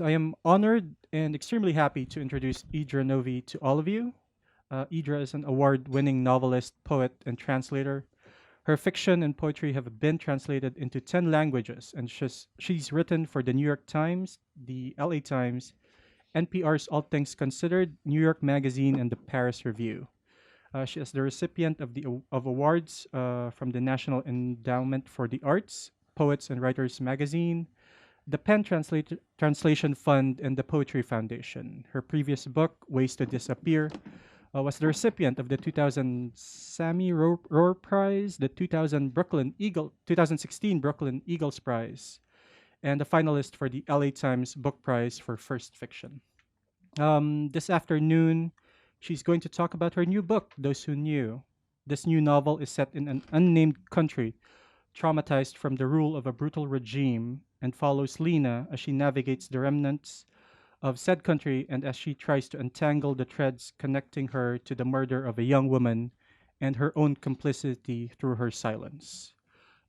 I am honored and extremely happy to introduce Idra Novey to all of you. Idra is an award winning novelist, poet, and translator. Her fiction and poetry have been translated into 10 languages, and she's written for the New York Times, the LA Times, NPR's All Things Considered, New York Magazine, and the Paris Review. She is the recipient of awards from the National Endowment for the Arts, Poets and Writers Magazine, the Translation Fund, and the Poetry Foundation. Her previous book, Ways to Disappear, was the recipient of the 2000 Sammy Rohr Prize, the 2016 Brooklyn Eagles Prize, and a finalist for the LA Times Book Prize for First Fiction. This afternoon, she's going to talk about her new book, Those Who Knew. This new novel is set in an unnamed country, traumatized from the rule of a brutal regime, and follows Lena as she navigates the remnants of said country and as she tries to untangle the threads connecting her to the murder of a young woman and her own complicity through her silence.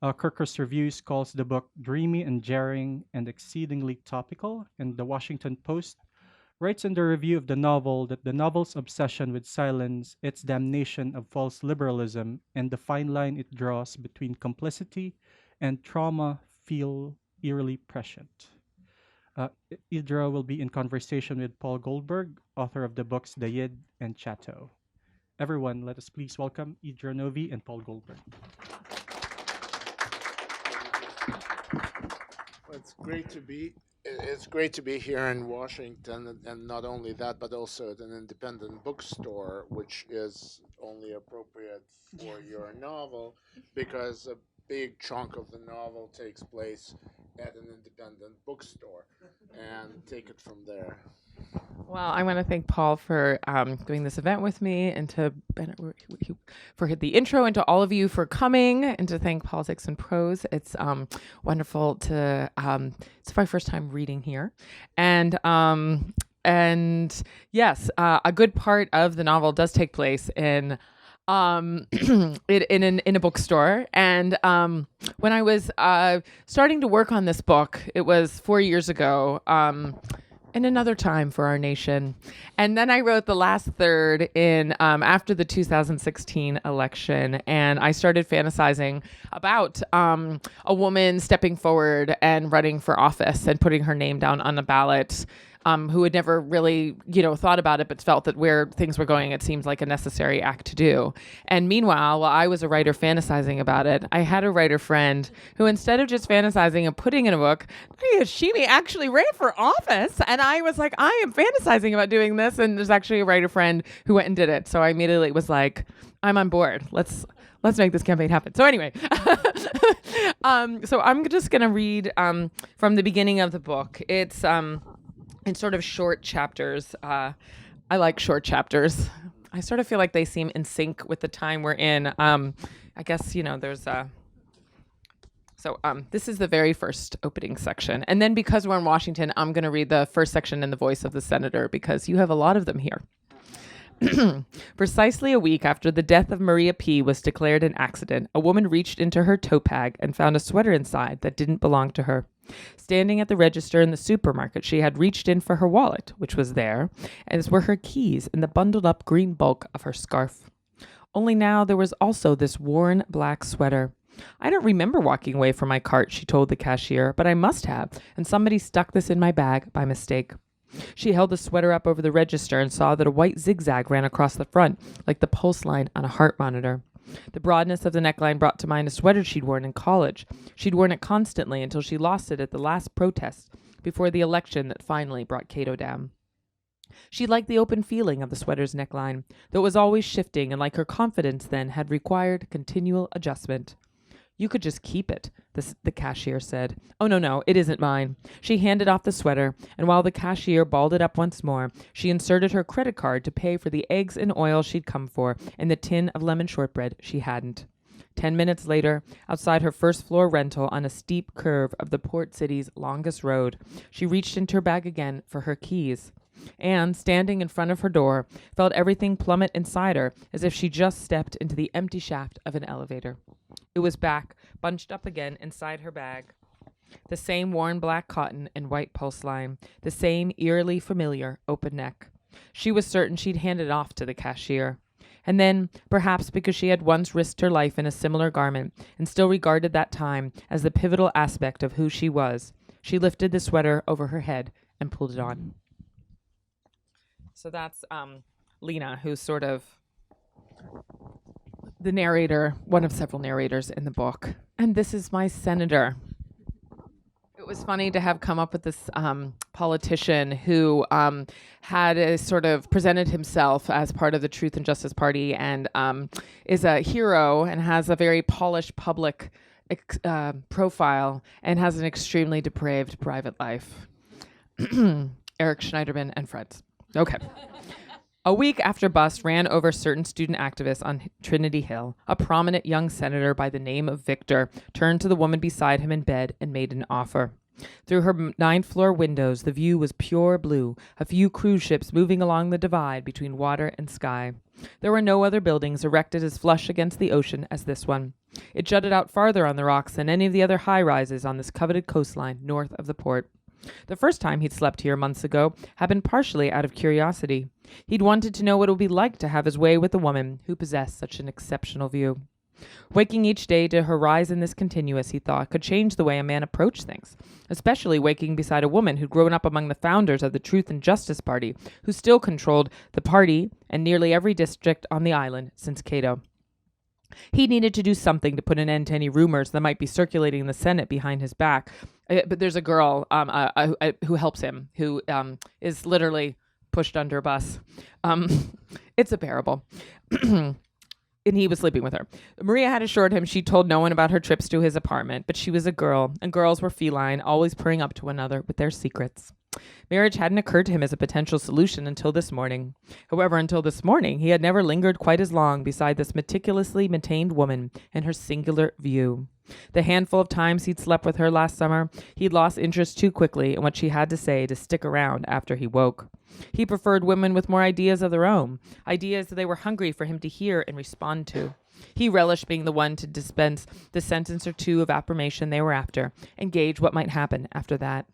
Kirkus Reviews calls the book dreamy and jarring and exceedingly topical, and the Washington Post writes in the review of the novel that the novel's obsession with silence, its damnation of false liberalism, and the fine line it draws between complicity and trauma feel eerily prescient. Idra will be in conversation with Paul Goldberg, author of the books The Yid and Chateau. Everyone, let us please welcome Idra Novey and Paul Goldberg. It's great to be here in Washington, and not only that, but also at an independent bookstore, which is only appropriate for your novel because a big chunk of the novel takes place at an independent bookstore, and take it from there. Well, I want to thank Paul for doing this event with me, and for the intro, and to all of you for coming, and to thank Politics and Prose. It's wonderful to. It's my first time reading here, and yes, a good part of the novel does take place in in a bookstore. And when I was starting to work on this book, it was 4 years ago. In another time for our nation. And then I wrote the last third in after the 2016 election, and I started fantasizing about a woman stepping forward and running for office and putting her name down on a ballot, who had never really, thought about it, but felt that where things were going, it seemed like a necessary act to do. And meanwhile, while I was a writer fantasizing about it, I had a writer friend who, instead of just fantasizing and putting in a book, she actually ran for office. And I was like, I am fantasizing about doing this. And there's actually a writer friend who went and did it. So I immediately was like, I'm on board. Let's make this campaign happen. So anyway, so I'm just going to read from the beginning of the book. It's in sort of short chapters. I like short chapters. I sort of feel like they seem in sync with the time we're in. I guess, there's So this is the very first opening section. And then because we're in Washington, I'm going to read the first section in the voice of the senator, because you have a lot of them here. Precisely a week after the death of Maria P. was declared an accident, a woman reached into her tote bag and found a sweater inside that didn't belong to her. Standing at the register in the supermarket, she had reached in for her wallet, which was there, as were her keys and the bundled up green bulk of her scarf. Only now there was also this worn black sweater. I don't remember walking away from my cart, she told the cashier, but I must have, and somebody stuck this in my bag by mistake. She held the sweater up over the register and saw that a white zigzag ran across the front, like the pulse line on a heart monitor. The broadness of the neckline brought to mind a sweater she'd worn in college. She'd worn it constantly until she lost it at the last protest before the election that finally brought Cato down. She liked the open feeling of the sweater's neckline, though it was always shifting, and like her confidence then, had required continual adjustment. You could just keep it, the cashier said. Oh, no, it isn't mine. She handed off the sweater, and while the cashier balled it up once more, she inserted her credit card to pay for the eggs and oil she'd come for and the tin of lemon shortbread she hadn't. 10 minutes later, outside her first-floor rental on a steep curve of the port city's longest road, she reached into her bag again for her keys. And, standing in front of her door, felt everything plummet inside her as if she just stepped into the empty shaft of an elevator. It was back, bunched up again inside her bag. The same worn black cotton and white pulse line, the same eerily familiar open neck. She was certain she'd hand it off to the cashier. And then, perhaps because she had once risked her life in a similar garment and still regarded that time as the pivotal aspect of who she was, she lifted the sweater over her head and pulled it on. So that's Lena, who's sort of the narrator, one of several narrators in the book. And this is my senator. It was funny to have come up with this politician who had a sort of presented himself as part of the Truth and Justice Party and is a hero and has a very polished public profile and has an extremely depraved private life. Eric Schneiderman and Fred's. Okay. A week after Bust ran over certain student activists on Trinity Hill, a prominent young senator by the name of Victor turned to the woman beside him in bed and made an offer. Through her 9th-floor windows, the view was pure blue, a few cruise ships moving along the divide between water and sky. There were no other buildings erected as flush against the ocean as this one. It jutted out farther on the rocks than any of the other high-rises on this coveted coastline north of the port. The first time he'd slept here months ago had been partially out of curiosity. He'd wanted to know what it would be like to have his way with a woman who possessed such an exceptional view. Waking each day to horizon this continuous, he thought, could change the way a man approached things, especially waking beside a woman who'd grown up among the founders of the Truth and Justice Party, who still controlled the party and nearly every district on the island since Cato. He needed to do something to put an end to any rumors that might be circulating in the Senate behind his back. But there's a girl who helps him, who is literally pushed under a bus. It's a parable. And he was sleeping with her. Maria had assured him she told no one about her trips to his apartment, but she was a girl, and girls were feline, always purring up to one another with their secrets. Marriage hadn't occurred to him as a potential solution until this morning. However, until this morning, he had never lingered quite as long beside this meticulously maintained woman and her singular view. The handful of times he'd slept with her last summer, he'd lost interest too quickly in what she had to say to stick around after he woke. He preferred women with more ideas of their own, ideas that they were hungry for him to hear and respond to. He relished being the one to dispense the sentence or two of affirmation they were after and gauge what might happen after that.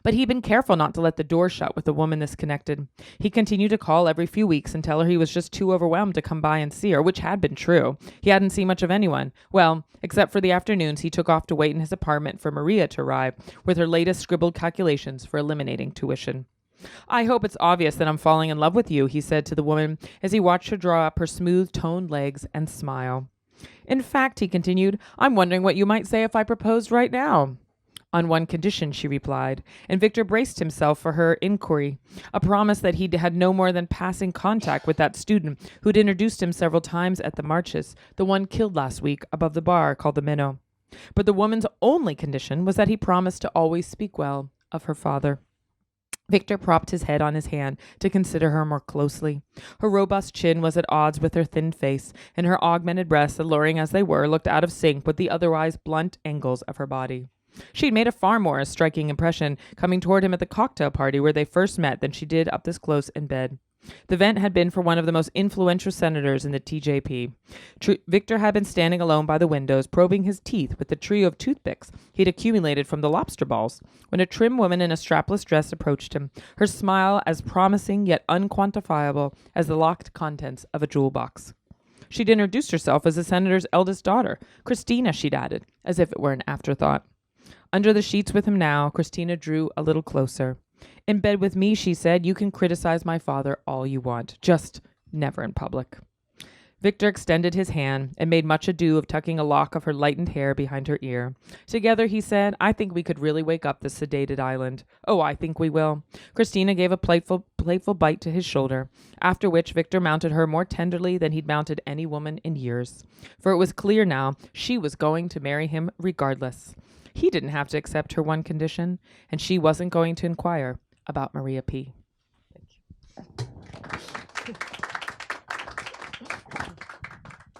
But he'd been careful not to let the door shut with a woman this connected. He continued to call every few weeks and tell her he was just too overwhelmed to come by and see her, which had been true. He hadn't seen much of anyone. Well, except for the afternoons he took off to wait in his apartment for Maria to arrive with her latest scribbled calculations for eliminating tuition. "I hope it's obvious that I'm falling in love with you," he said to the woman as he watched her draw up her smooth-toned legs and smile. "In fact," he continued, "I'm wondering what you might say if I proposed right now." "On one condition," she replied, and Victor braced himself for her inquiry, a promise that he'd had no more than passing contact with that student who'd introduced him several times at the marches, the one killed last week above the bar called the Minnow. But the woman's only condition was that he promised to always speak well of her father. Victor propped his head on his hand to consider her more closely. Her robust chin was at odds with her thin face, and her augmented breasts, alluring as they were, looked out of sync with the otherwise blunt angles of her body. She'd made a far more striking impression coming toward him at the cocktail party where they first met than she did up this close in bed. The event had been for one of the most influential senators in the TJP. Victor had been standing alone by the windows, probing his teeth with the trio of toothpicks he'd accumulated from the lobster balls, when a trim woman in a strapless dress approached him, her smile as promising yet unquantifiable as the locked contents of a jewel box. She'd introduced herself as the senator's eldest daughter, Christina, she'd added, as if it were an afterthought. Under the sheets with him now, Christina drew a little closer. "In bed with me," she said, "you can criticize my father all you want, just never in public." Victor extended his hand and made much ado of tucking a lock of her lightened hair behind her ear. "Together," he said, "I think we could really wake up this sedated island. Oh, I think we will." Christina gave a playful bite to his shoulder, after which Victor mounted her more tenderly than he'd mounted any woman in years. For it was clear now she was going to marry him regardless. He didn't have to accept her one condition, and she wasn't going to inquire about Maria P.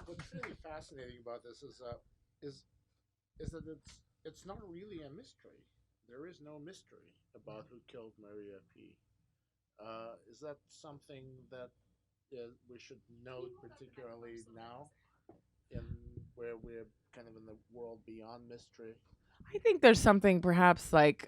What's really fascinating about this is that it's not really a mystery. There is no mystery about who killed Maria P. Is that something that we should note particularly now, in where we're kind of in the world beyond mystery? I think there's something perhaps like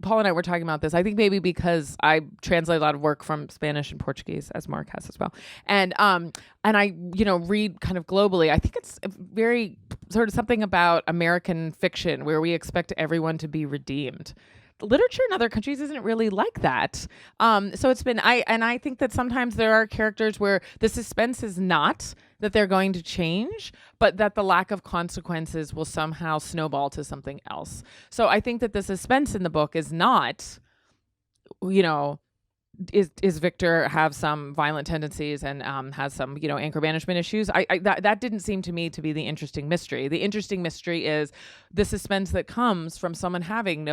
Paul and I were talking about this. I think maybe because I translate a lot of work from Spanish and Portuguese, as Mark has as well, and I read kind of globally. I think it's very sort of something about American fiction where we expect everyone to be redeemed. Literature in other countries isn't really like that. So it's been I think that sometimes there are characters where the suspense is not that they're going to change, but that the lack of consequences will somehow snowball to something else. So I think that the suspense in the book is not, is Victor have some violent tendencies and has some anger management issues. That didn't seem to me to be the interesting mystery. The interesting mystery is the suspense that comes from someone having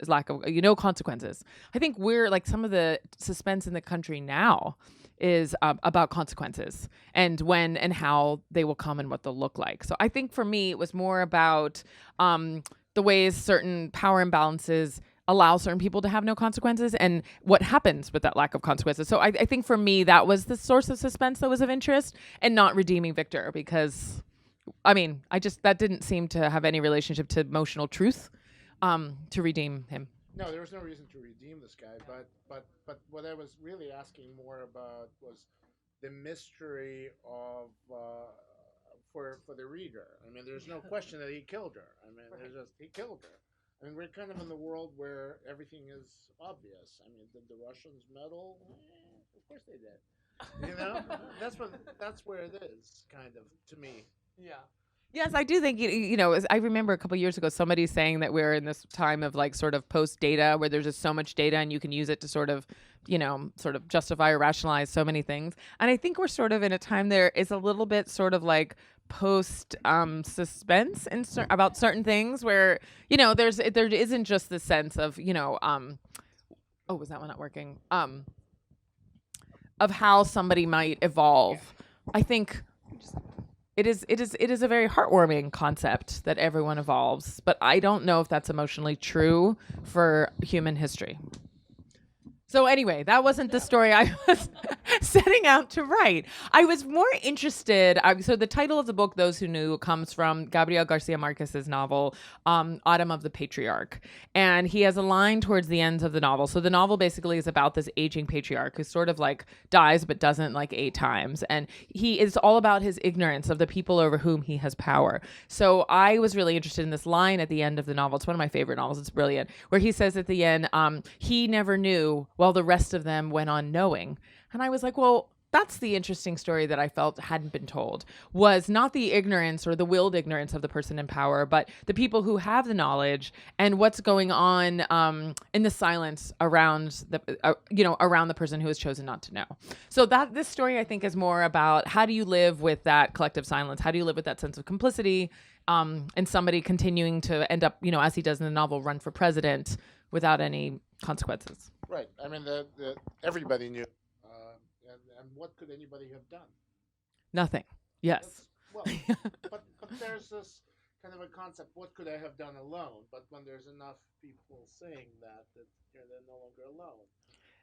lack of no consequences. I think we're like some of the suspense in the country now is about consequences and when and how they will come and what they'll look like. So I think for me it was more about the ways certain power imbalances allow certain people to have no consequences and what happens with that lack of consequences. So I think for me, that was the source of suspense that was of interest and not redeeming Victor because, that didn't seem to have any relationship to emotional truth to redeem him. No, there was no reason to redeem this guy, but what I was really asking more about was the mystery of for the reader. I mean, there's no question that he killed her. I mean, he killed her. I mean, we're kind of in the world where everything is obvious. I mean, did the Russians meddle? Of course they did. That's where it is, kind of, to me. Yeah. Yes, I do think, I remember a couple of years ago, somebody saying that we're in this time of like sort of post data where there's just so much data and you can use it to sort of justify or rationalize so many things. And I think we're sort of in a time there is a little bit sort of like post suspense and about certain things where, there isn't just the sense of, was that one not working? Of how somebody might evolve. I think it is a very heartwarming concept that everyone evolves, but I don't know if that's emotionally true for human history. So anyway, that wasn't the story I was setting out to write. I was more interested. So the title of the book, Those Who Knew, comes from Gabriel Garcia Marquez's novel, Autumn of the Patriarch. And he has a line towards the end of the novel. So the novel basically is about this aging patriarch who sort of like dies but doesn't like 8 times. And he is all about his ignorance of the people over whom he has power. So I was really interested in this line at the end of the novel. It's one of my favorite novels. It's brilliant. Where he says at the end, he never knew while the rest of them went on knowing. And I was like, well, that's the interesting story that I felt hadn't been told, was not the ignorance or the willed ignorance of the person in power, but the people who have the knowledge and what's going on in the silence around around the person who has chosen not to know. So that this story, I think, is more about how do you live with that collective silence? How do you live with that sense of complicity and somebody continuing to end up, as he does in the novel, run for president without any consequences? Right. I mean, everybody knew. And what could anybody have done? Nothing. Yes. But there's this kind of a concept, what could I have done alone? But when there's enough people saying that they're no longer alone.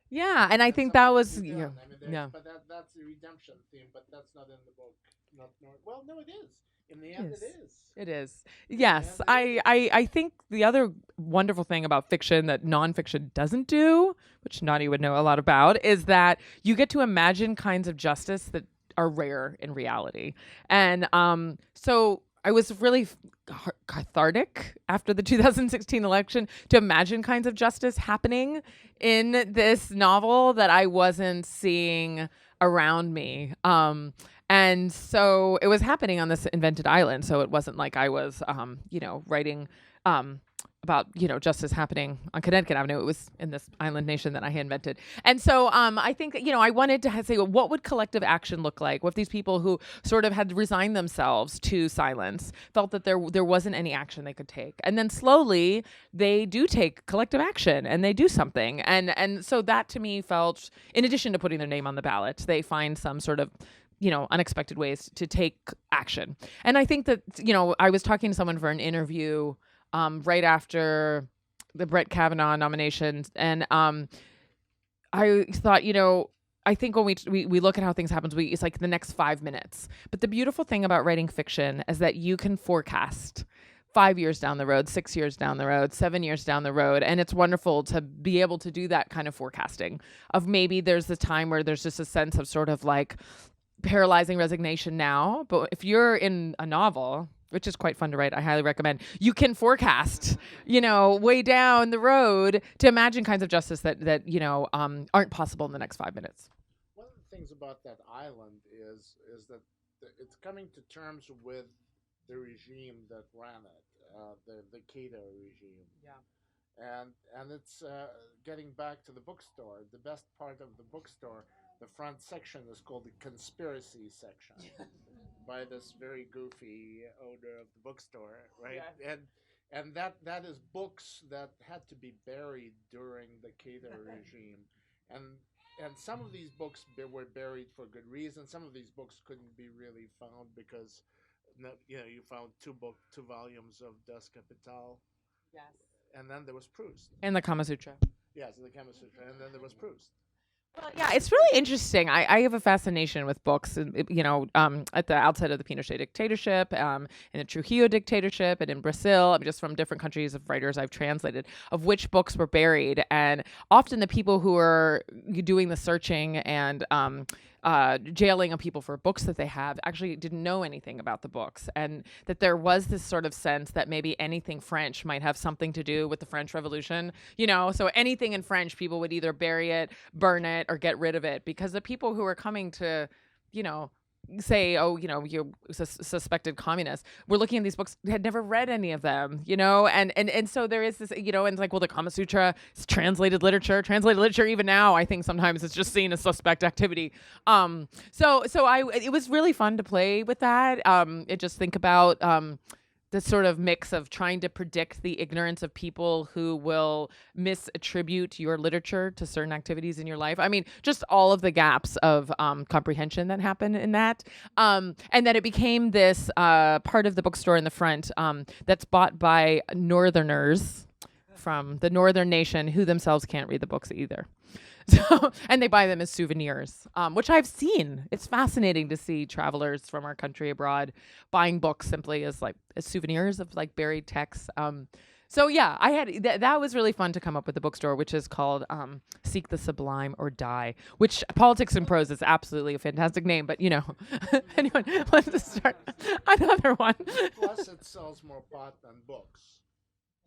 Yeah, and I think that was... Yeah. I mean, But that's the redemption theme, but that's not in the book. No, it is. In the end, it is. It is. Yes. I think the other wonderful thing about fiction that nonfiction doesn't do, which Nani would know a lot about, is that you get to imagine kinds of justice that are rare in reality. And so I was really cathartic after the 2016 election to imagine kinds of justice happening in this novel that I wasn't seeing around me. And so it was happening on this invented island. So it wasn't like I was, writing about, justice happening on Connecticut Avenue. It was in this island nation that I had invented. And so I think, I wanted to say, well, what would collective action look like? What if these people who sort of had resigned themselves to silence felt that there wasn't any action they could take? And then slowly they do take collective action and they do something. And so that to me felt, in addition to putting their name on the ballot, they find some sort of unexpected ways to take action. And I think that, I was talking to someone for an interview right after the Brett Kavanaugh nominations. And I thought, I think when we look at how things happen, it's like the next 5 minutes. But the beautiful thing about writing fiction is that you can forecast 5 years down the road, 6 years down the road, 7 years down the road. And it's wonderful to be able to do that kind of forecasting of maybe there's a time where there's just a sense of sort of like paralyzing resignation now. But if you're in a novel, which is quite fun to write, I highly recommend, you can forecast, way down the road to imagine kinds of justice that aren't possible in the next 5 minutes. One of the things about that island is that it's coming to terms with the regime that ran it, the Cato regime. Yeah. And it's getting back to the bookstore. The best part of the bookstore, the front section is called the conspiracy section by this very goofy owner of the bookstore, right? Yeah. And that is books that had to be buried during the Cato regime. And some of these books were buried for good reason. Some of these books couldn't be really found because you found two volumes of Das Kapital. Yes. And then there was Proust. And the Kama Sutra. Yes, the Kama Sutra. And then there was Proust. Well, yeah, it's really interesting. I have a fascination with books, and at the outset of the Pinochet dictatorship, in the Trujillo dictatorship, and in Brazil, just from different countries of writers I've translated, of which books were buried. And often the people who are doing the searching and jailing of people for books that they have actually didn't know anything about the books, and that there was this sort of sense that maybe anything French might have something to do with the French Revolution, so anything in French, people would either bury it, burn it, or get rid of it, because the people who are coming to, say, you're suspected communist, we're looking at these books, had never read any of them, and so there is this, and it's like, well, the Kama Sutra is translated literature even now, I think sometimes it's just seen as suspect activity. It was really fun to play with that. It just think about, the sort of mix of trying to predict the ignorance of people who will misattribute your literature to certain activities in your life. I mean, just all of the gaps of comprehension that happen in that. And that it became this part of the bookstore in the front that's bought by Northerners from the Northern nation who themselves can't read the books either. So, and they buy them as souvenirs, which I've seen. It's fascinating to see travelers from our country abroad buying books simply as souvenirs of buried texts. So yeah, I had that was really fun to come up with a bookstore, which is called Seek the Sublime or Die, which Politics and Prose is absolutely a fantastic name, but anyone wants to start another one? Plus, it sells more pot than books.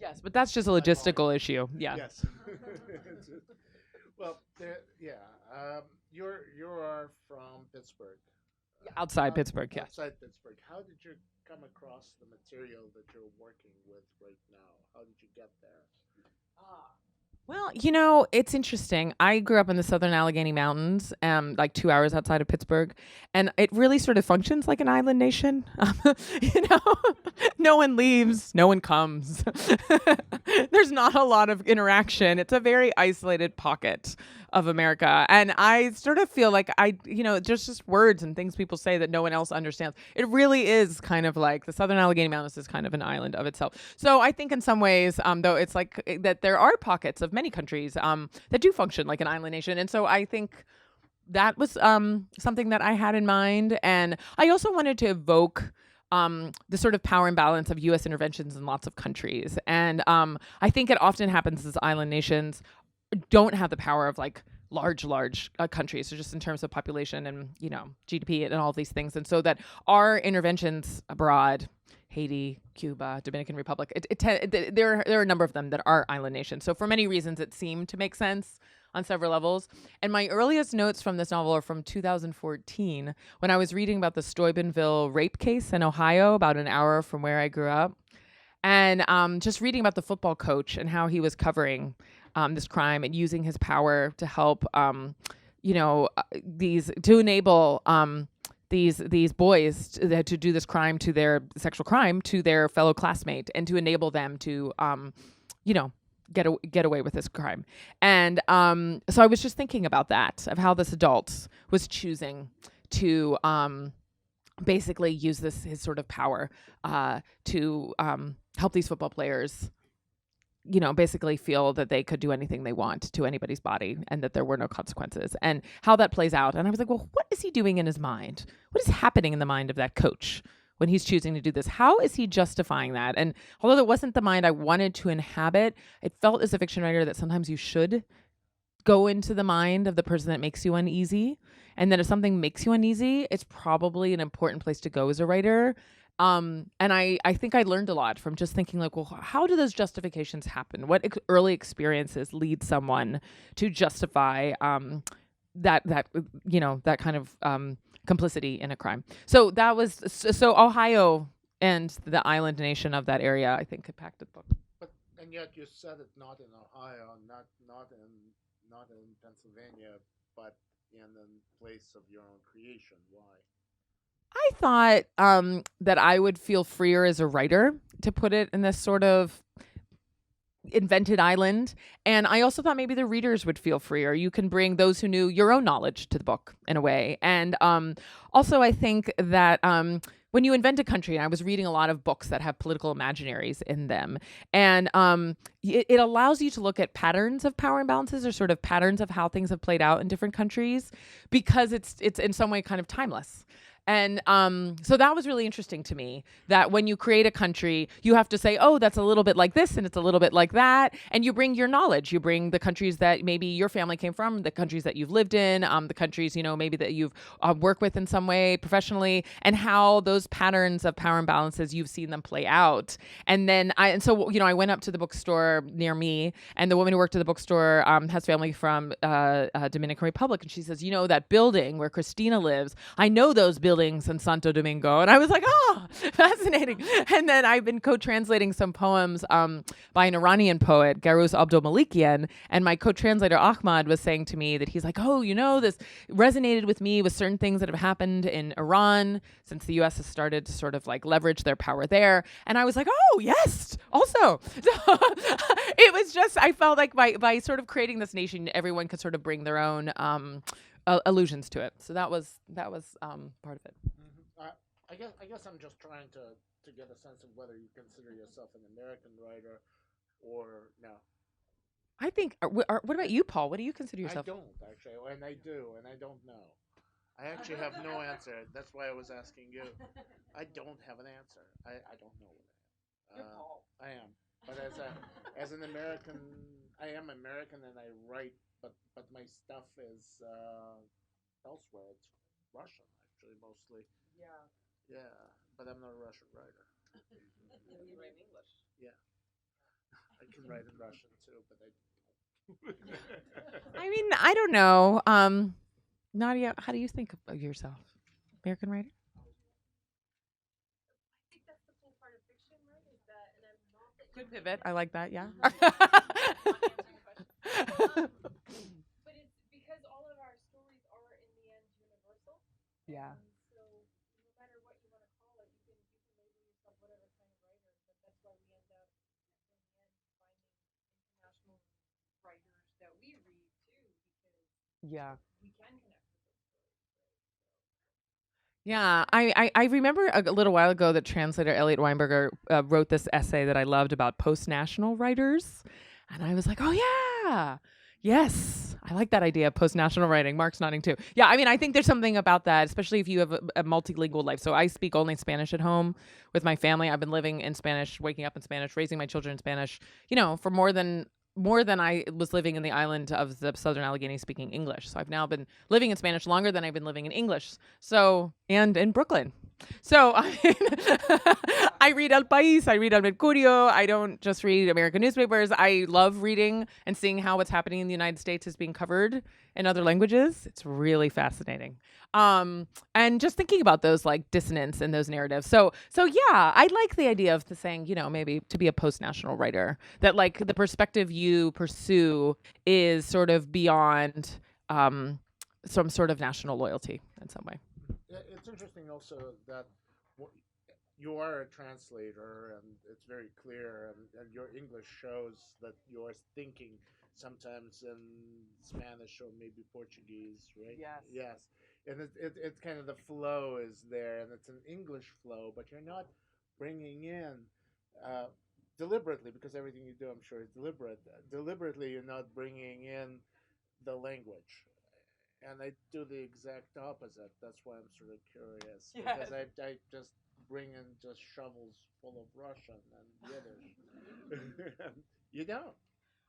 Yes, but that's just a logistical issue. Yeah. Yes. Well, you are from Pittsburgh. Outside Pittsburgh, yeah. Outside Pittsburgh. How did you come across the material that you're working with right now? How did you get there? Well, it's interesting. I grew up in the southern Allegheny Mountains, 2 hours outside of Pittsburgh, and it really sort of functions like an island nation. No one leaves, no one comes. There's not a lot of interaction. It's a very isolated pocket of America, and I sort of feel like there's just words and things people say that no one else understands. It really is kind of like the southern Allegheny Mountains is kind of an island of itself. So I think in some ways, though, it's like that there are pockets of many countries that do function like an island nation, and so I think that was something that I had in mind, and I also wanted to evoke the sort of power imbalance of U.S. interventions in lots of countries, and I think it often happens as island nations don't have the power of large countries, so just in terms of population and GDP and all these things, and so that our interventions abroad, Haiti, Cuba, Dominican Republic, there are a number of them that are island nations. So for many reasons, it seemed to make sense on several levels. And my earliest notes from this novel are from 2014, when I was reading about the Steubenville rape case in Ohio, about an hour from where I grew up, and just reading about the football coach and how he was covering this crime and using his power to help, to enable these boys to do this crime, to their sexual crime, to their fellow classmate, and to enable them to, get away with this crime. And so I was just thinking about that, of how this adult was choosing to basically use his sort of power to help these football players, basically feel that they could do anything they want to anybody's body and that there were no consequences, and how that plays out. And I was like, well, what is he doing in his mind? What is happening in the mind of that coach when he's choosing to do this? How is he justifying that? And although that wasn't the mind I wanted to inhabit, it felt as a fiction writer that sometimes you should go into the mind of the person that makes you uneasy. And then if something makes you uneasy, it's probably an important place to go as a writer. And I think I learned a lot from just thinking like, well, how do those justifications happen? What early experiences lead someone to justify that kind of complicity in a crime? So that was so Ohio and the island nation of that area, I think, impacted the book. But and yet you said it not in Ohio, not in Pennsylvania, but in a place of your own creation. Why? I thought that I would feel freer as a writer to put it in this sort of invented island. And I also thought maybe the readers would feel freer. You can bring those who knew your own knowledge to the book in a way. And also I think that when you invent a country, and I was reading a lot of books that have political imaginaries in them, and it allows you to look at patterns of power imbalances or sort of patterns of how things have played out in different countries, because it's in some way kind of timeless. And so that was really interesting to me, that when you create a country, you have to say, oh, that's a little bit like this and it's a little bit like that. And you bring your knowledge. You bring the countries that maybe your family came from, the countries that you've lived in, the countries, maybe that you've worked with in some way professionally, and how those patterns of power imbalances, you've seen them play out. And then I went up to the bookstore near me, and the woman who worked at the bookstore has family from Dominican Republic. And she says, that building where Christina lives, I know those buildings in Santo Domingo. And I was like, oh, fascinating. And then I've been co-translating some poems by an Iranian poet, Garous Abdolmalikian. And my co-translator, Ahmad, was saying to me that he's like, oh, this resonated with me with certain things that have happened in Iran since the U.S. has started to sort of like leverage their power there. And I was like, oh, yes, also. So it was just, I felt like by sort of creating this nation, everyone could sort of bring their own allusions to it. So that was part of it. Mm-hmm. I guess I'm just trying to get a sense of whether you consider yourself an American writer or no. I think. What about you, Paul? What do you consider yourself? I don't actually, and I do, and I don't know. I actually have no answer. That's why I was asking you. I don't have an answer. I don't know what I am. I am, but as an American, I am American, and I write. But my stuff is elsewhere. It's Russian, actually, mostly. Yeah, but I'm not a Russian writer. You write in English. Yeah, I can write in Russian too, but I. I mean, I don't know. Nadia, how do you think of yourself? American writer? I think that's the cool part of fiction, right? Is that, and I'm not that Good pivot. I like that. Yeah. but it's because all of our stories are in the end universal. Yeah. So no matter what you want to call it, you can label yourself whatever kind of writer. But that's why we end up in the end finding international writers that we read too, because Yeah. we can connect with those stories. Yeah, I remember a little while ago that translator Elliot Weinberger wrote this essay that I loved about post-national writers. And I was like, oh, yeah. Yes. I like that idea of post-national writing. Mark's nodding too. Yeah, I mean, I think there's something about that, especially if you have a multilingual life. So I speak only Spanish at home with my family. I've been living in Spanish, waking up in Spanish, raising my children in Spanish, for more than I was living in the island of the Southern Allegheny speaking English. So I've now been living in Spanish longer than I've been living in English. So, and in Brooklyn. So I read El País, I read El Mercurio. I don't just read American newspapers. I love reading and seeing how what's happening in the United States is being covered in other languages. It's really fascinating. And just thinking about those like dissonance in those narratives. So yeah, I like the idea of saying, maybe to be a post-national writer, that like the perspective you pursue is sort of beyond some sort of national loyalty in some way. It's interesting also that you are a translator, and it's very clear, and your English shows that you're thinking sometimes in Spanish or maybe Portuguese, right? Yes. Yes. And it's kind of the flow is there, and it's an English flow, but you're not bringing in deliberately, because everything you do, I'm sure, is deliberate. Deliberately, you're not bringing in the language. And I do the exact opposite. That's why I'm sort of curious, because I just bring in just shovels full of Russian and Yiddish. You don't.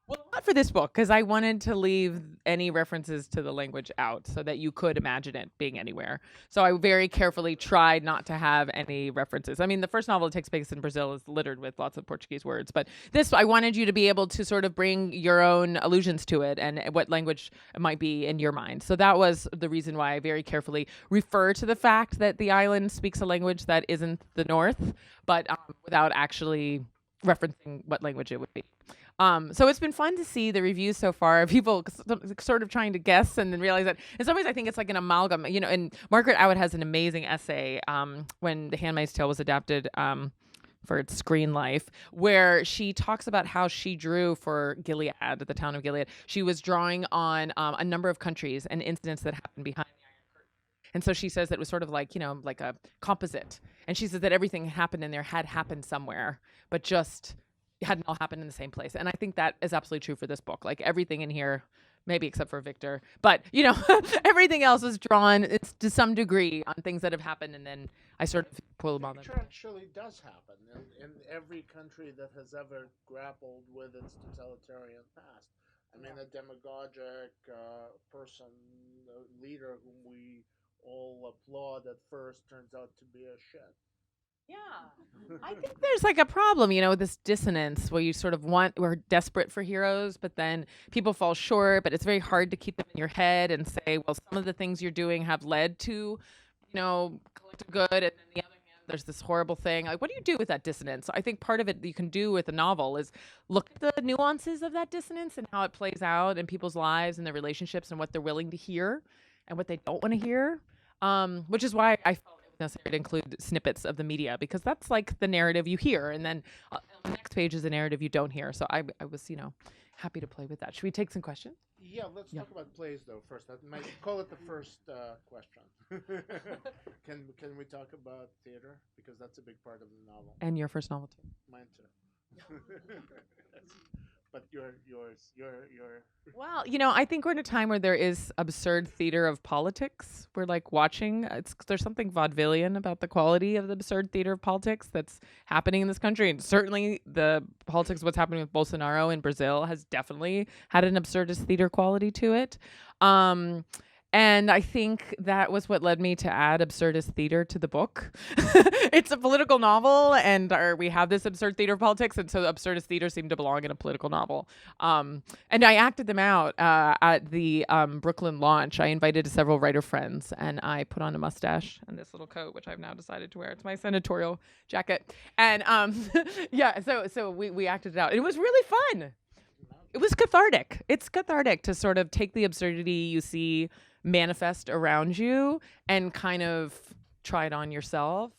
Well, not for this book, because I wanted to leave any references to the language out so that you could imagine it being anywhere. So I very carefully tried not to have any references. I mean, the first novel that takes place in Brazil is littered with lots of Portuguese words, but this, I wanted you to be able to sort of bring your own allusions to it and what language it might be in your mind. So that was the reason why I very carefully refer to the fact that the island speaks a language that isn't the North, but without actually referencing what language it would be. So it's been fun to see the reviews so far. People sort of trying to guess and then realize that in some ways I think it's like an amalgam. You know, and Margaret Atwood has an amazing essay when The Handmaid's Tale was adapted for its screen life, where she talks about how she drew for Gilead, the town of Gilead. She was drawing on a number of countries and incidents that happened behind the Iron Curtain. And so she says that it was sort of like, you know, like a composite. And she says that everything happened in there had happened somewhere, but just hadn't all happened in the same place. And I think that is absolutely true for this book. Like everything in here, maybe except for Victor, but you know, everything else is drawn to some degree on things that have happened, and then I sort of pull them all. Victor actually does happen in every country that has ever grappled with its totalitarian past. I mean, a demagogic person, a leader whom we all applaud at first, turns out to be a shit. Yeah. I think there's like a problem, you know, this dissonance where you sort of we're desperate for heroes, but then people fall short, but it's very hard to keep them in your head and say, well, some of the things you're doing have led to, you know, collective good. And then the other hand, there's this horrible thing. Like, what do you do with that dissonance? So I think part of it that you can do with a novel is look at the nuances of that dissonance and how it plays out in people's lives and their relationships and what they're willing to hear and what they don't want to hear. Which is why I felt necessary to include snippets of the media, because that's like the narrative you hear, and then on the next page is a narrative you don't hear. So I was, you know, happy to play with that. Should we take some questions? Yeah, let's talk about plays though first. I might call it the first question. Can we talk about theater, because that's a big part of the novel? And your first novel too. Mine too. But yours. Well, you know, I think we're in a time where there is absurd theater of politics. We're like watching. There's something vaudevillian about the quality of the absurd theater of politics that's happening in this country, and certainly the politics of what's happening with Bolsonaro in Brazil has definitely had an absurdist theater quality to it. And I think that was what led me to add absurdist theater to the book. It's a political novel, and we have this absurd theater of politics, and so absurdist theater seemed to belong in a political novel. And I acted them out at the Brooklyn launch. I invited several writer friends, and I put on a mustache and this little coat, which I've now decided to wear. It's my senatorial jacket. And yeah, so we acted it out. It was really fun. It was cathartic. It's cathartic to sort of take the absurdity you see manifest around you and kind of try it on yourself.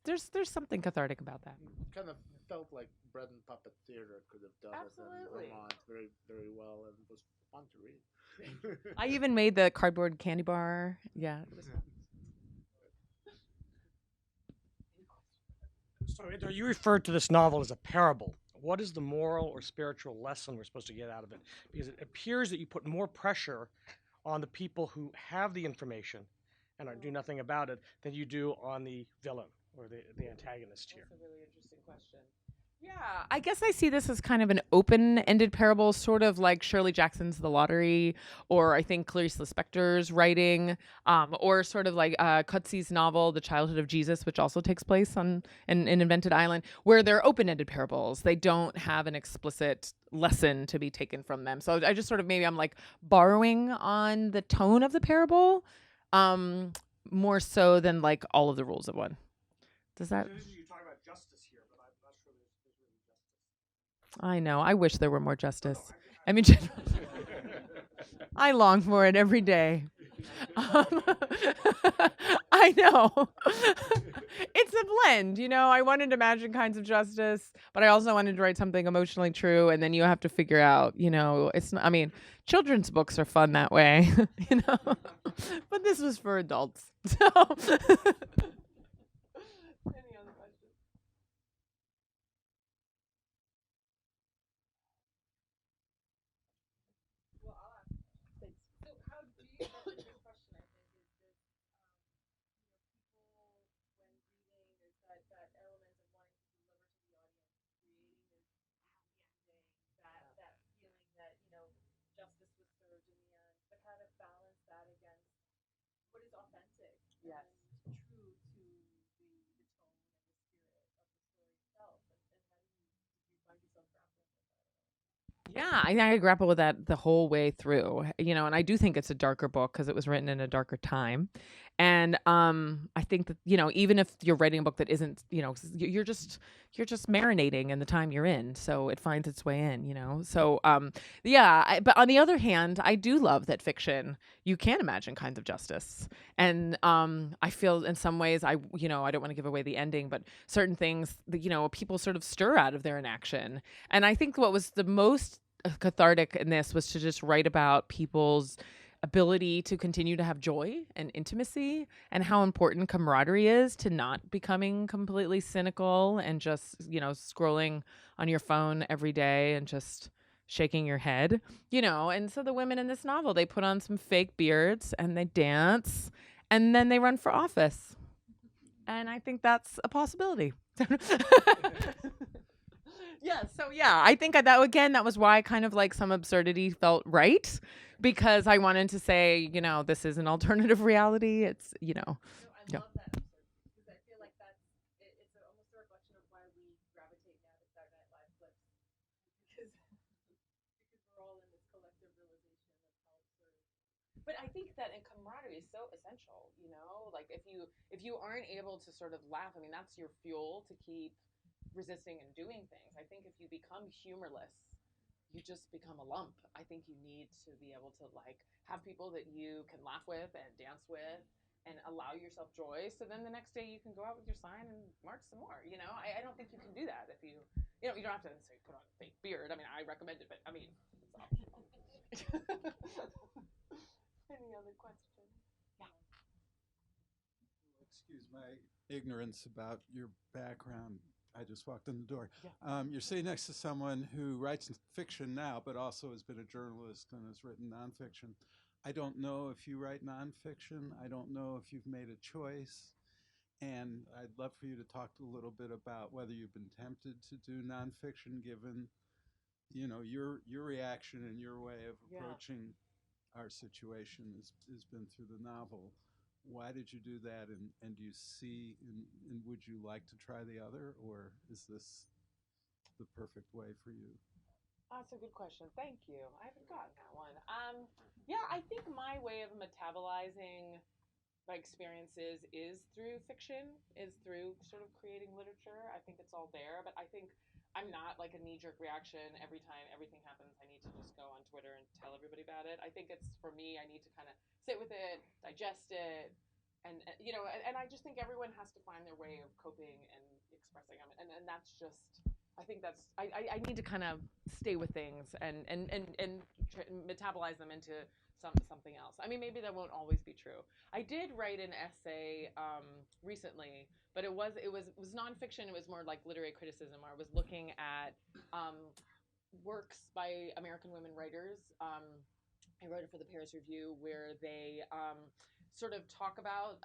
There's something cathartic about that. Kind of felt like bread and puppet theater could have done it in Vermont very, very well, and it was fun to read. I even made the cardboard candy bar. Yeah. It was fun. So Idra, you referred to this novel as a parable. What is the moral or spiritual lesson we're supposed to get out of it? Because it appears that you put more pressure on the people who have the information and do nothing about it than you do on the villain or the antagonist here. That's a really interesting question. Yeah, I guess I see this as kind of an open-ended parable, sort of like Shirley Jackson's The Lottery, or I think Clarice Lispector's writing, or sort of like Cutsy's novel, The Childhood of Jesus, which also takes place on an Invented Island, where they're open-ended parables. They don't have an explicit lesson to be taken from them. So I just sort of, maybe I'm like borrowing on the tone of the parable, more so than like all of the rules of one. Does that... You talk about justice here, but I'm not sure there's really justice. I know. I wish there were more justice. I mean, I long for it every day. I know. It's a blend, you know. I wanted to imagine kinds of justice, but I also wanted to write something emotionally true, and then you have to figure out, you know, it's not, I mean, children's books are fun that way, you know. But this was for adults. So any other questions? Well, I'll ask. Thanks. So how do you, this question I think is this, you know, people when reading, there's that Yes. true to the tone and the spirit of the story itself. And how did you find yourself grappling with that? Yeah, I think I grapple with that the whole way through, and I do think it's a darker book because it was written in a darker time. And I think that, even if you're writing a book that isn't, you're just marinating in the time you're in, so it finds its way in. So yeah, but on the other hand, I do love that fiction, you can imagine kinds of justice. And I feel in some ways, I don't want to give away the ending, but certain things that, people sort of stir out of their inaction. And I think what was the most cathartic in this was to just write about people's ability to continue to have joy and intimacy, and how important camaraderie is to not becoming completely cynical and just, scrolling on your phone every day and just shaking your head. And so the women in this novel, they put on some fake beards and they dance and then they run for office. And I think that's a possibility. Yeah, so yeah, I think that was why kind of like some absurdity felt right, because I wanted to say, this is an alternative reality. It's, No, I Yeah. love that episode because I feel like it's almost a reflection of why we gravitate now to Saturday Night Live clips because we're all in this collective realization of how absurd. But I think that camaraderie is so essential, like if you aren't able to sort of laugh, I mean, that's your fuel to keep resisting and doing things. I think if you become humorless, you just become a lump. I think you need to be able to like have people that you can laugh with and dance with and allow yourself joy. So then the next day you can go out with your sign and march some more. I don't think you can do that if you don't have to necessarily put on a fake beard. I mean, I recommend it, but I mean, it's optional. Any other questions? Yeah. Excuse my ignorance about your background. I just walked in the door. Yeah. You're sitting next to someone who writes fiction now, but also has been a journalist and has written nonfiction. I don't know if you write nonfiction. I don't know if you've made a choice. And I'd love for you to talk a little bit about whether you've been tempted to do nonfiction, given your reaction and your way of Yeah. approaching our situation has been through the novel. Why did you do that, and do you see, and would you like to try the other, or is this the perfect way for you? That's a good question. Thank you. I haven't gotten that one. Yeah, I think my way of metabolizing my experiences is through fiction, is through sort of creating literature. I think it's all there, but I think I'm not like a knee-jerk reaction every time everything happens. I need to just go on Twitter and tell everybody about it. I think it's for me. I need to kind of sit with it, digest it, and I just think everyone has to find their way of coping and expressing them, and that's just. I think that's I need to kind of stay with things and metabolize them into something else. I mean, maybe that won't always be true. I did write an essay recently, but it was nonfiction. It was more like literary criticism, where I was looking at works by American women writers. I wrote it for the Paris Review, where they sort of talk about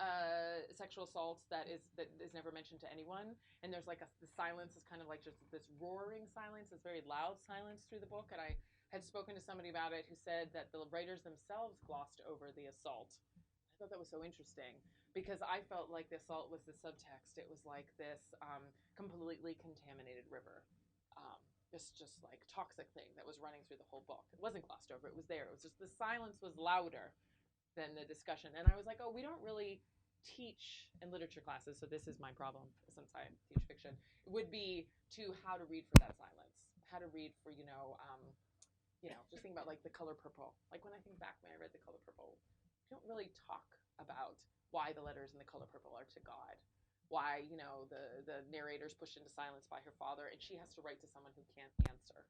sexual assaults that is never mentioned to anyone. And there's like the silence is kind of like just this roaring silence, this very loud silence through the book. And I had spoken to somebody about it who said that the writers themselves glossed over the assault. I thought that was so interesting because I felt like the assault was the subtext. It was like this completely contaminated river. Just like toxic thing that was running through the whole book. It wasn't glossed over. It was there. It was just the silence was louder than the discussion. And I was like, oh, we don't really teach in literature classes. So this is my problem since I teach fiction. It would be to how to read for that silence, how to read for, just think about like The Color Purple. Like when I think back when I read The Color Purple, we don't really talk about why the letters in The Color Purple are to God. Why, the narrator's pushed into silence by her father and she has to write to someone who can't answer.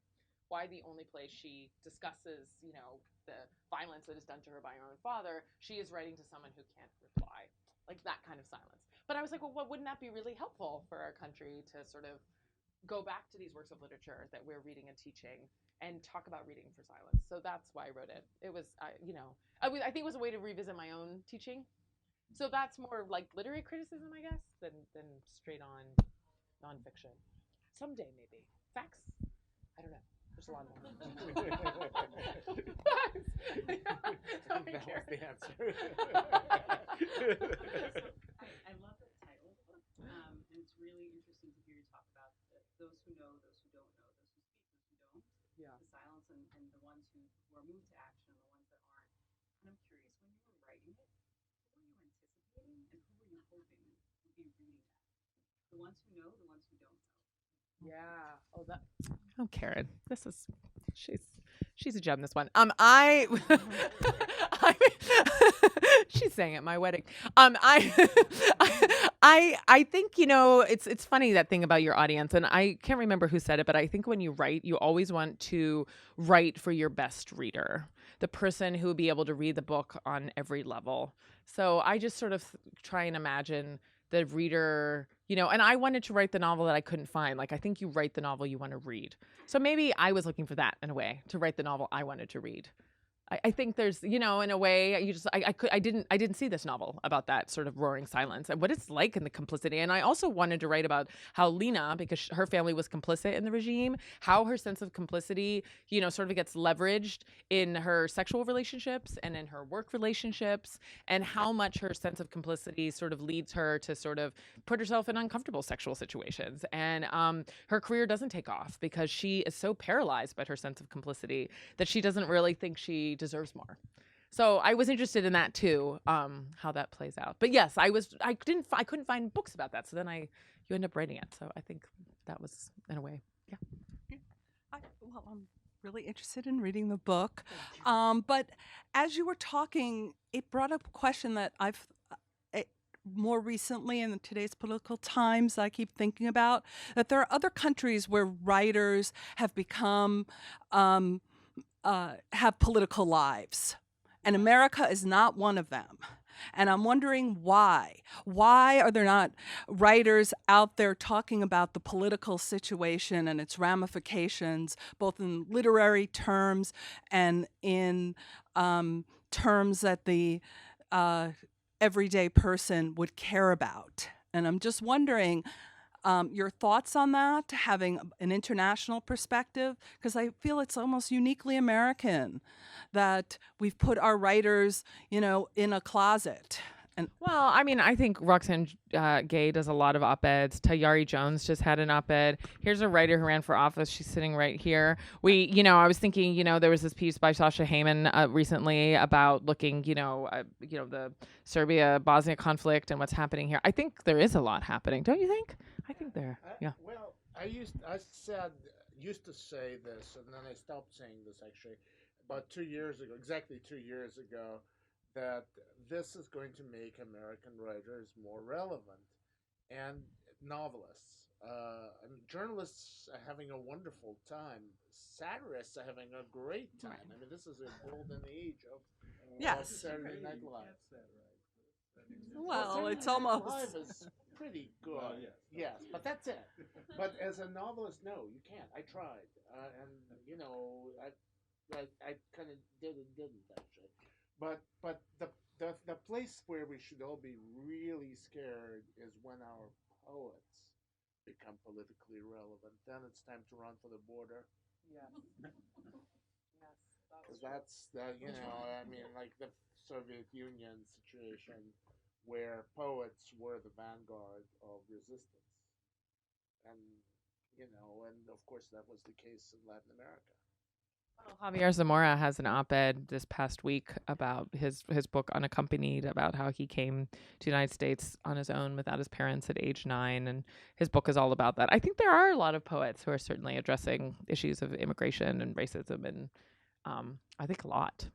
Why the only place she discusses, the violence that is done to her by her own father, she is writing to someone who can't reply. Like that kind of silence. But I was like, well, wouldn't that be really helpful for our country to sort of go back to these works of literature that we're reading and teaching and talk about reading for silence? So that's why I wrote it. It was, I think it was a way to revisit my own teaching. So that's more like literary criticism, I guess, than straight on nonfiction. Someday, maybe. Facts? I don't know. London. That was the answer. I love the title of the book, and it's really interesting to hear you talk about those who know, those who don't know, those who speak, those who don't, Yeah. the silence, and the ones who are moved to action and the ones that aren't. And I'm curious, when you were writing it, who were you anticipating and who were you hoping would be reading that? The ones who know, the ones who don't know. Yeah. Oh, Karen, this is she's a gem. This one. I she's sang at my wedding. I think it's funny, that thing about your audience, and I can't remember who said it, but I think when you write, you always want to write for your best reader, the person who will be able to read the book on every level. So I just sort of try and imagine the reader, and I wanted to write the novel that I couldn't find. Like, I think you write the novel you want to read. So maybe I was looking for that in a way, to write the novel I wanted to read. I think there's, in a way, I didn't see this novel about that sort of roaring silence and what it's like in the complicity. And I also wanted to write about how Lena, because her family was complicit in the regime, how her sense of complicity, sort of gets leveraged in her sexual relationships and in her work relationships, and how much her sense of complicity sort of leads her to sort of put herself in uncomfortable sexual situations. And her career doesn't take off because she is so paralyzed by her sense of complicity that she doesn't really think she deserves more. So I was interested in that too, how that plays out. But yes, I couldn't find books about that. So then you end up writing it. So I think that was, in a way, yeah. I'm really interested in reading the book. But as you were talking, it brought up a question that I've more recently in today's political times I keep thinking about, that there are other countries where writers have become have political lives, and America is not one of them. And I'm wondering why. Why are there not writers out there talking about the political situation and its ramifications, both in literary terms and in terms that the everyday person would care about? And I'm just wondering your thoughts on that, having an international perspective, because I feel it's almost uniquely American that we've put our writers, in a closet. And Well, I mean, I think Roxane Gay does a lot of op-eds. Tayari Jones just had an op-ed. Here's a writer who ran for office. She's sitting right here. I was thinking, there was this piece by Sasha Heyman recently about looking, the Serbia-Bosnia conflict and what's happening here. I think there is a lot happening. Don't you think? I think there. Yeah. Well, I used to say this, and then I stopped saying this actually about 2 years ago, exactly 2 years ago, that this is going to make American writers more relevant, and novelists. Journalists are having a wonderful time. Satirists are having a great time. I mean, this is a golden age of Saturday Night Live. well, it's Saturday Night almost Live is pretty good. Yes, but that's it. But as a novelist, no, you can't. I tried, and I kind of didn't actually. But the place where we should all be really scared is when our poets become politically relevant. Then it's time to run for the border. Yes. Because that's like the Soviet Union situation where poets were the vanguard of resistance, and and of course that was the case in Latin America. Javier Zamora has an op-ed this past week about his book Unaccompanied, about how he came to the United States on his own without his parents at age 9, and his book is all about that. I think there are a lot of poets who are certainly addressing issues of immigration and racism, and I think a lot.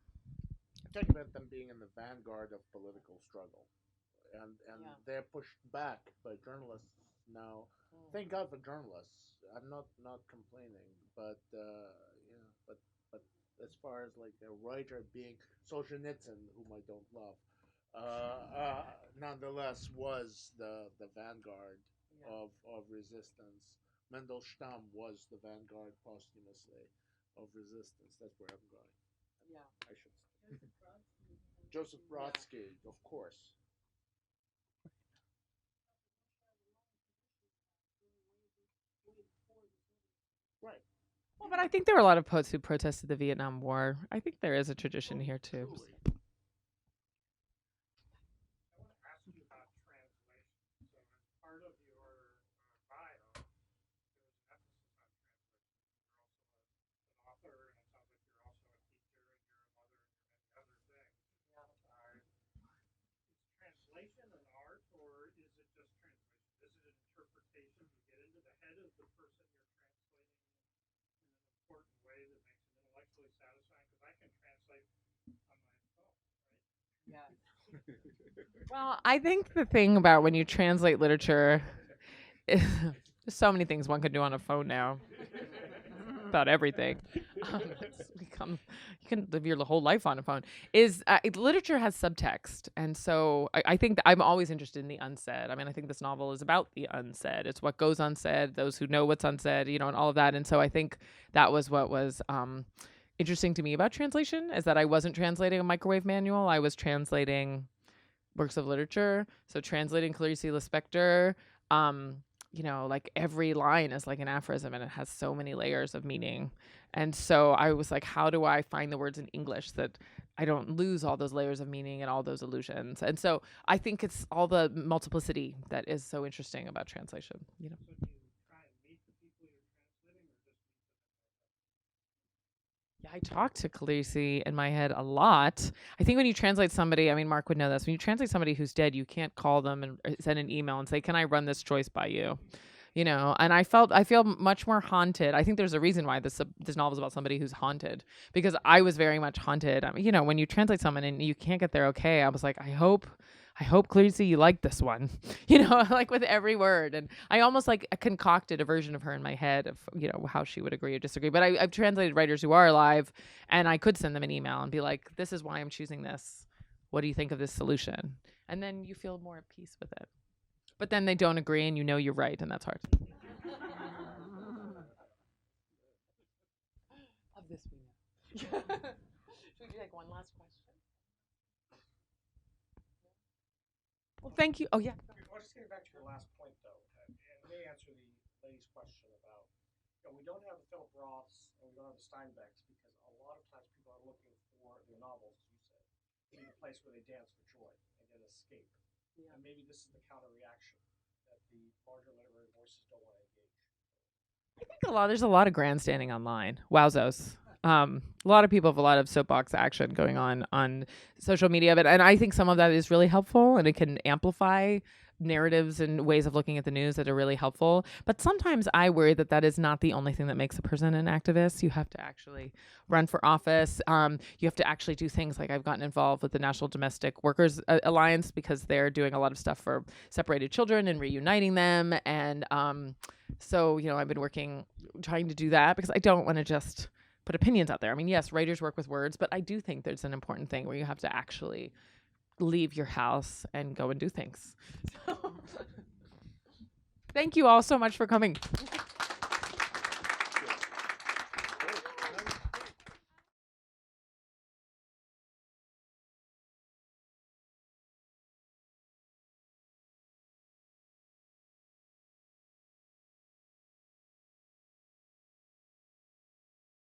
Talk about them being in the vanguard of political struggle, and they're pushed back by journalists now. Thank God for journalists. I'm not complaining, but but as far as like a writer being Solzhenitsyn, whom I don't love, nonetheless was the vanguard of resistance. Mendelstam was the vanguard posthumously of resistance. That's where I'm going. Yeah. I should say. Joseph Brodsky, of course. Right. Well, but I think there were a lot of poets who protested the Vietnam War. I think there is a tradition here too. I want to ask you about translation. So, as part of your bio, there's an emphasis on translation. You're also an author, and it sounds like you're also a teacher, and you're a mother, and you're many other things. Is translation an art, or is it just translation? Is it an interpretation? You get into the head of the person you're translating in an important way that makes it intellectually satisfying? Because I can translate on my phone, right? Yeah. Well, I think the thing about when you translate literature is there's so many things one can do on a phone now. About everything. It's become, you can live your whole life on a phone. Literature has subtext, and so I think that I'm always interested in the unsaid. I mean, I think this novel is about the unsaid. It's what goes unsaid, those who know what's unsaid, and all of that. And so I think that was what was interesting to me about translation, is that I wasn't translating a microwave manual. I was translating works of literature. So translating Clarice Lispector, like every line is like an aphorism, and it has so many layers of meaning. And so I was like, how do I find the words in English that I don't lose all those layers of meaning and all those illusions? And so I think it's all the multiplicity that is so interesting about translation. So do you try and meet the people you're translating, or just meet them? Yeah, I talk to Clarice in my head a lot. I think when you translate somebody, I mean, Mark would know this, when you translate somebody who's dead, you can't call them and send an email and say, can I run this choice by you? And I feel much more haunted. I think there's a reason why this novel is about somebody who's haunted, because I was very much haunted. I mean, when you translate someone and you can't get their okay, I was like, I hope Clarice, you like this one, like with every word. And I almost like concocted a version of her in my head of, how she would agree or disagree. But I've translated writers who are alive, and I could send them an email and be like, this is why I'm choosing this. What do you think of this solution? And then you feel more at peace with it. But then they don't agree, and you're right, and that's hard. Of this we know. Should we take one last question? Well, thank you. Oh, yeah. Well, just getting back to your last point, though, and may answer the lady's question about, we don't have the Philip Roths and we don't have the Steinbecks, because a lot of times people are looking for their novels, as you said, in a place where they dance for joy and get escape. Yeah. And maybe this is the counter reaction that the larger literary voices don't want to engage. I think there's a lot of grandstanding online. Wowzos. A lot of people have a lot of soapbox action going on social media, and I think some of that is really helpful, and it can amplify narratives and ways of looking at the news that are really helpful. But sometimes I worry that is not the only thing that makes a person an activist. You have to actually run for office. You have to actually do things like I've gotten involved with the National Domestic Workers Alliance, because they're doing a lot of stuff for separated children and reuniting them. And so I've been trying to do that, because I don't want to just put opinions out there. I mean, yes, writers work with words, but I do think there's an important thing where you have to actually leave your house and go and do things. Thank you all so much for coming.